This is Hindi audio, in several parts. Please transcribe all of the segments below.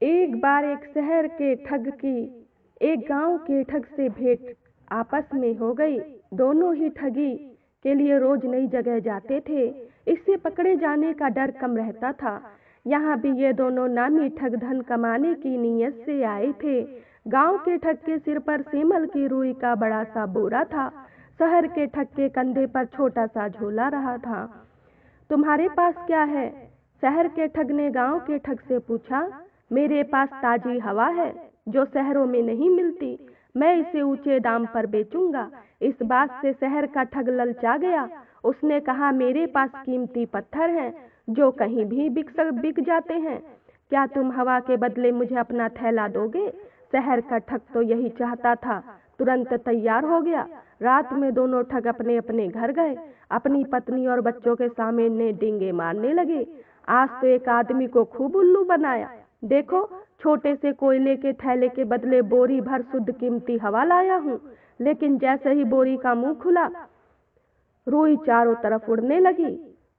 एक बार एक शहर के ठग की एक गांव के ठग से भेंट आपस में हो गई। दोनों ही ठगी के लिए रोज नई जगह जाते थे। इससे पकड़े जाने का डर कम रहता था। यहाँ भी ये दोनों नामी ठग धन कमाने की नीयत से आए थे। गांव के ठग के सिर पर सेमल की रुई का बड़ा सा बोरा था। शहर के ठग के कंधे पर छोटा सा झोला रहा था। तुम्हारे पास क्या है? शहर के ठग ने गांव के ठग से पूछा। मेरे पास ताजी हवा है जो शहरों में नहीं मिलती। मैं इसे ऊंचे दाम पर बेचूंगा। इस बात से शहर का ठग ललचा गया। उसने कहा, मेरे पास कीमती पत्थर हैं जो कहीं भी बिक जाते हैं। क्या तुम हवा के बदले मुझे अपना थैला दोगे? शहर का ठग तो यही चाहता था। तुरंत तैयार हो गया। रात में दोनों ठग अपने अपने घर गए। अपनी पत्नी और बच्चों के सामने डींगे मारने लगे। आज तो एक आदमी को खूब उल्लू बनाया। देखो, छोटे से कोयले के थैले के बदले बोरी भर शुद्ध कीमती हवा लाया हूँ। लेकिन जैसे ही बोरी का मुंह खुला, रुई चारों तरफ उड़ने लगी।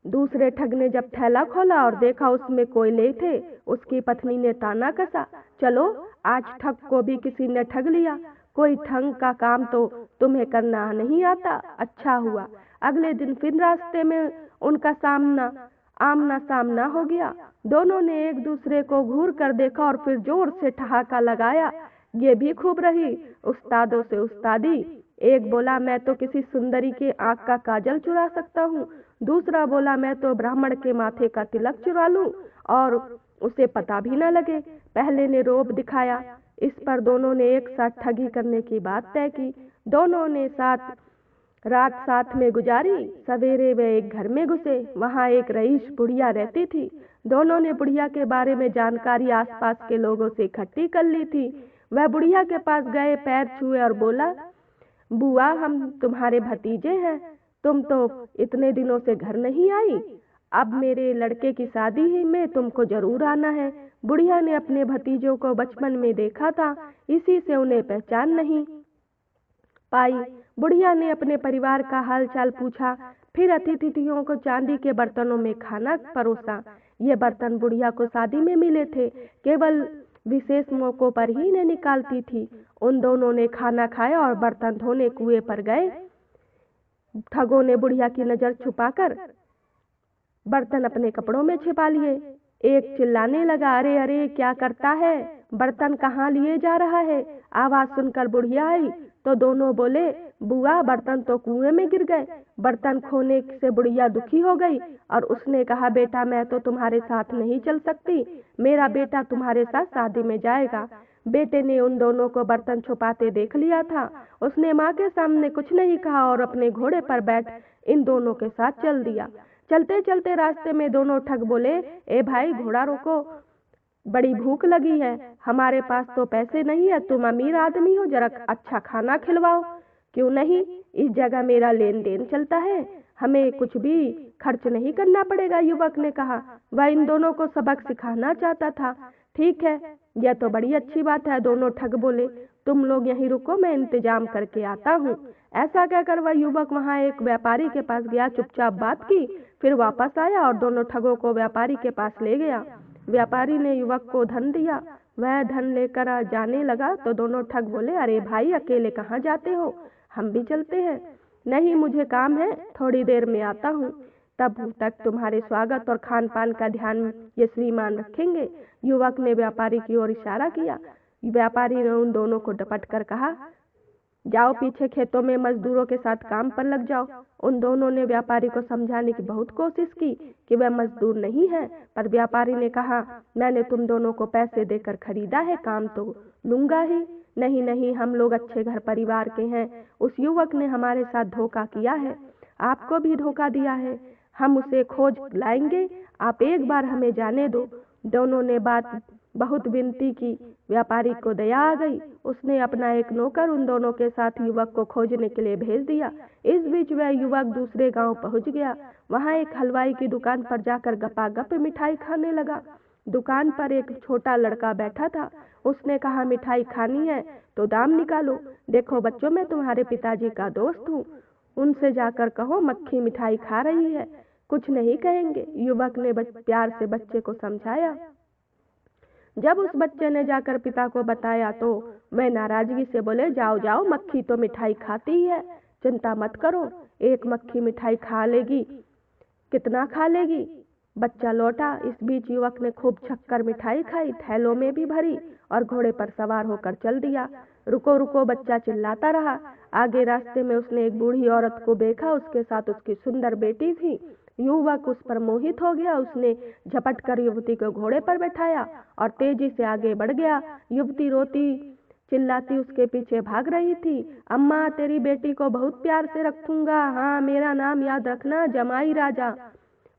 दूसरे ठग ने जब थैला खोला और देखा उसमें कोयले थे, उसकी पत्नी ने ताना कसा, चलो आज ठग को भी किसी ने ठग लिया। कोई ठग का काम तो तुम्हें करना नहीं आता। अच्छा हुआ। अगले दिन फिर रास्ते में उनका आमना सामना हो गया। दोनों ने एक दूसरे को घूर कर देखा और फिर जोर से ठहाका लगाया। ये भी खूब रही उस्तादों से उस्तादी। एक बोला, मैं तो किसी सुंदरी के आंख का काजल चुरा सकता हूँ। दूसरा बोला, मैं तो ब्राह्मण के माथे का तिलक चुरा लूं और उसे पता भी न लगे। पहले ने रोब दिखाया। इस पर दोनों ने एक साथ ठगी करने की बात तय की। दोनों ने रात साथ में गुजारी। सवेरे वे एक घर में घुसे। वहाँ एक रईस बुढ़िया रहती थी। दोनों ने बुढ़िया के बारे में जानकारी आसपास के लोगों से इकट्ठी कर ली थी। वह बुढ़िया के पास गए, पैर छुए और बोला, बुआ, हम तुम्हारे भतीजे हैं। तुम तो इतने दिनों से घर नहीं आई। अब मेरे लड़के की शादी ही में तुमको जरूर आना है। बुढ़िया ने अपने भतीजों को बचपन में देखा था, इसी से उन्हें पहचान नहीं पाई। बुढ़िया ने अपने परिवार का हालचाल पूछा। फिर अतिथियों को चांदी के बर्तनों में खाना परोसा। ये बर्तन बुढ़िया को शादी में मिले थे। केवल विशेष मौकों पर ही इन्हें निकालती थी। उन दोनों ने खाना खाया और बर्तन धोने कुएं पर गए। ठगों ने बुढ़िया की नजर छुपाकर बर्तन अपने कपड़ों में छिपा लिए। एक चिल्लाने लगा, अरे अरे क्या करता है? बर्तन कहाँ लिए जा रहा है? आवाज सुनकर बुढ़िया आई तो दोनों बोले, बुआ, बर्तन तो कुएं में गिर गए। बर्तन खोने से बुढ़िया दुखी हो गई और उसने कहा, बेटा, मैं तो तुम्हारे साथ नहीं चल सकती। मेरा बेटा तुम्हारे साथ शादी में जाएगा। बेटे ने उन दोनों को बर्तन छुपाते देख लिया था। उसने माँ के सामने कुछ नहीं कहा और अपने घोड़े पर बैठ इन दोनों के साथ चल दिया। चलते चलते रास्ते में दोनों ठग बोले, ए भाई, घोड़ा रोको, बड़ी भूख लगी है। हमारे पास तो पैसे नहीं है, तुम अमीर आदमी हो, जरा अच्छा खाना खिलवाओ। क्यों नहीं, इस जगह मेरा लेन देन चलता है, हमें कुछ भी खर्च नहीं करना पड़ेगा, युवक ने कहा। वह इन दोनों को सबक सिखाना चाहता था। ठीक है, यह तो बड़ी अच्छी बात है, दोनों ठग बोले। तुम लोग यहीं रुको, मैं इंतजाम करके आता हूँ। ऐसा कहकर वह युवक वहाँ एक व्यापारी के पास गया, चुपचाप बात की, फिर वापस आया और दोनों ठगों को व्यापारी के पास ले गया। व्यापारी ने युवक को धन दिया। वह धन लेकर जाने लगा तो दोनों ठग बोले, अरे भाई, अकेले कहाँ जाते हो? हम भी चलते हैं। नहीं, मुझे काम है, थोड़ी देर में आता हूँ। तब तक तुम्हारे स्वागत और खान पान का ध्यान ये श्रीमान रखेंगे। युवक ने व्यापारी की ओर इशारा किया। व्यापारी ने उन दोनों को डपट कर कहा, जाओ पीछे खेतों में मजदूरों के साथ काम पर लग जाओ। उन दोनों ने व्यापारी को समझाने की बहुत कोशिश की कि वह मजदूर नहीं है, पर व्यापारी ने कहा, मैंने तुम दोनों को पैसे देकर खरीदा है, काम तो लूंगा ही। नहीं नहीं, हम लोग अच्छे घर परिवार के हैं। उस युवक ने हमारे साथ धोखा किया है, आपको भी धोखा दिया है। हम उसे खोज लाएंगे, आप एक बार हमें जाने दो। दोनों ने बहुत विनती की। व्यापारी को दया आ गई। उसने अपना एक नौकर उन दोनों के साथ युवक को खोजने के लिए भेज दिया। इस बीच वह युवक दूसरे गांव पहुंच गया। वहां एक हलवाई की दुकान पर जाकर गपागप मिठाई खाने लगा। दुकान पर एक छोटा लड़का बैठा था। उसने कहा, मिठाई खानी है तो दाम निकालो। देखो बच्चों, मैं तुम्हारे पिताजी का दोस्त हूँ, उनसे जाकर कहो मक्खी मिठाई खा रही है, कुछ नहीं कहेंगे। युवक ने प्यार से बच्चे को समझाया। जब उस बच्चे ने जाकर पिता को बताया तो वह नाराजगी से बोले, जाओ जाओ, मक्खी तो मिठाई खाती ही है, चिंता मत करो, एक मक्खी मिठाई खा लेगी, कितना खा लेगी। बच्चा लौटा। इस बीच युवक ने खूब छक्कर मिठाई खाई, थैलों में भी भरी और घोड़े पर सवार होकर चल दिया। रुको रुको, बच्चा चिल्लाता रहा। आगे रास्ते में उसने एक बूढ़ी औरत को देखा, उसके साथ उसकी सुंदर बेटी थी। युवक उस पर मोहित हो गया। उसने झपट कर युवती को घोड़े पर बैठाया और तेजी से आगे बढ़ गया। युवती रोती चिल्लाती उसके पीछे भाग रही थी। अम्मा, तेरी बेटी को बहुत प्यार से रखूंगा, हाँ, मेरा नाम याद रखना, जमाई राजा।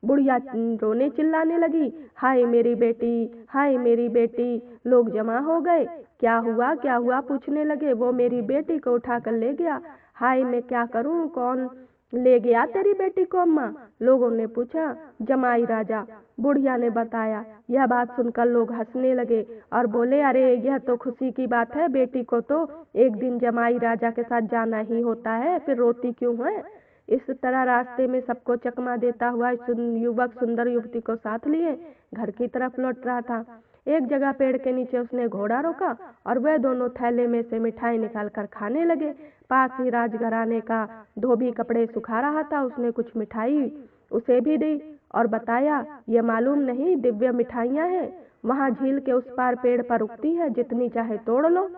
बुढ़िया रोने चिल्लाने लगी, हाय मेरी बेटी, हाय मेरी बेटी। लोग जमा हो गए। क्या हुआ क्या हुआ पूछने लगे। वो मेरी बेटी को उठाकर ले गया। हाय, मैं क्या करूं, कौन ले गया तेरी बेटी को अम्मा? लोगों ने पूछा। जमाई राजा, बुढ़िया ने बताया। यह बात सुनकर लोग हंसने लगे और बोले, अरे यह तो खुशी की बात है, बेटी को तो एक दिन जमाई राजा के साथ जाना ही होता है, फिर रोती क्यों है? इस तरह रास्ते में सबको चकमा देता हुआ युवक सुंदर युवती को साथ लिए घर की तरफ लौट रहा था। एक जगह पेड़ के नीचे उसने घोड़ा रोका और वह दोनों थैले में से मिठाई निकालकर खाने लगे। पास ही राजघराने का धोबी कपड़े सुखा रहा था। उसने कुछ मिठाई उसे भी दी और बताया, ये मालूम नहीं दिव्य मिठाइयाँ हैं, वहाँ झील के उस पार पेड़ पर उगती है, जितनी चाहे तोड़ लो,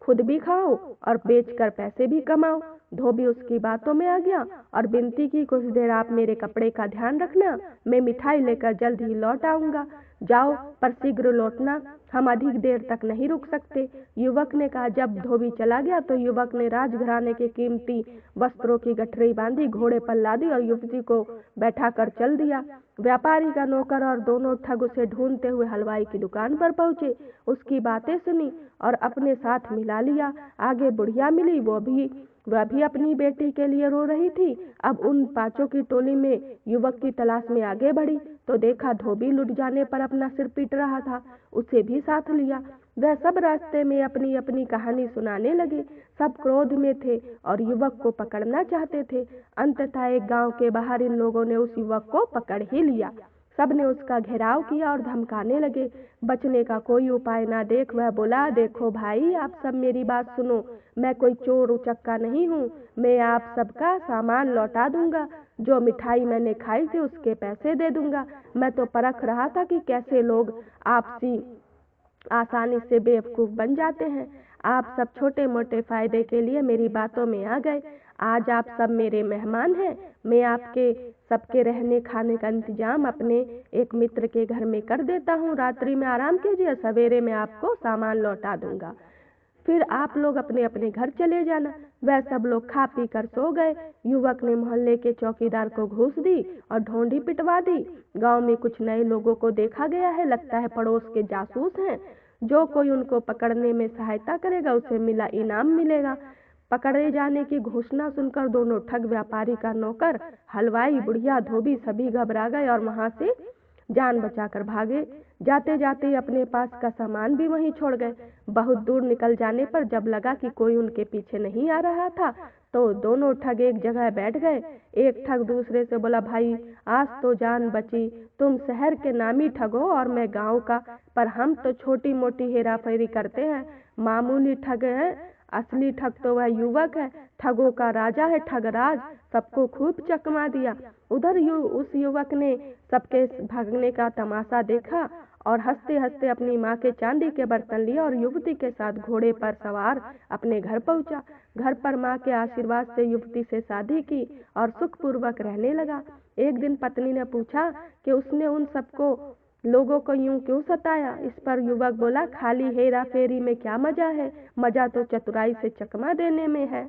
खुद भी खाओ और बेचकर पैसे भी कमाओ। धोबी उसकी बातों में आ गया और विनती की, कुछ देर आप मेरे कपड़े का ध्यान रखना, मैं मिठाई लेकर जल्द ही लौट आऊंगा। जाओ, पर शीघ्र लौटना, हम अधिक देर तक नहीं रुक सकते। युवक ने कहा। जब धोबी चला गया तो युवक ने राजघराने के कीमती वस्त्रों की गठरी बांधी, घोड़े पर लादी और युवती को बैठाकर चल दिया। व्यापारी का नौकर और दोनों ठग उसे ढूंढते हुए हलवाई की दुकान पर पहुंचे। उसकी बातें सुनी और अपने साथ मिला लिया। आगे बुढ़िया मिली, वह भी अपनी बेटी के लिए रो रही थी। अब उन पांचों की टोली में युवक की तलाश में आगे बढ़ी तो देखा धोबी लुट जाने पर अपना सिर पीट रहा था, उसे भी साथ लिया। वह सब रास्ते में अपनी अपनी कहानी सुनाने लगे। सब क्रोध में थे और युवक को पकड़ना चाहते थे। अंततः एक गांव के बाहर इन लोगों ने उस युवक को पकड़ ही लिया। सबने उसका घेराव किया और धमकाने लगे। बचने का कोई उपाय ना देख वह बोला, देखो भाई, आप सब मेरी बात सुनो, मैं कोई चोर उचक्का नहीं हूँ, मैं आप सबका सामान लौटा दूंगा, जो मिठाई मैंने खाई थी उसके पैसे दे दूंगा। मैं तो परख रहा था कि कैसे लोग आपसी आसानी से बेवकूफ बन जाते हैं। आप सब छोटे मोटे फायदे के लिए मेरी बातों में आ गए। आज आप सब मेरे मेहमान हैं। मैं आपके सबके रहने खाने का इंतजाम अपने एक मित्र के घर में कर देता हूँ। रात्रि में आराम कीजिए, सवेरे मैं आपको सामान लौटा दूंगा, फिर आप लोग अपने अपने घर चले जाना। वह सब लोग खा पी कर सो गए। युवक ने मोहल्ले के चौकीदार को घूस दी और ढोंढी पिटवा दी। गांव में कुछ नए लोगों को देखा गया है, लगता है पड़ोस के जासूस हैं। जो कोई उनको पकड़ने में सहायता करेगा उसे मिला इनाम मिलेगा। पकड़े जाने की घोषणा सुनकर दोनों ठग, व्यापारी का नौकर, हलवाई, बुढ़िया, धोबी सभी घबरा गए और वहां से जान बचाकर भागे। जाते जाते अपने पास का सामान भी वहीं छोड़ गए। बहुत दूर निकल जाने पर जब लगा कि कोई उनके पीछे नहीं आ रहा था तो दोनों ठग एक जगह बैठ गए। एक ठग दूसरे से बोला, भाई आज तो जान बची, तुम शहर के नामी ठग हो और मैं गांव का, पर हम तो छोटी मोटी हेरा फेरी करते हैं, मामूली ठग हैं, असली ठग तो वह युवक है, ठगों का राजा है ठगराज। सबको खूब चकमा दिया। उधर उस युवक ने सबके भागने का तमाशा देखा और हंसते हंसते अपनी माँ के चांदी के बर्तन लिए और युवती के साथ घोड़े पर सवार अपने घर पहुंचा। घर पर माँ के आशीर्वाद से युवती से शादी की और सुखपूर्वक रहने लगा। एक दिन पत्नी ने पूछा कि उसने उन सबको लोगों को यूं क्यों सताया। इस पर युवक बोला, खाली हेरा फेरी में क्या मजा है, मजा तो चतुराई से चकमा देने में है।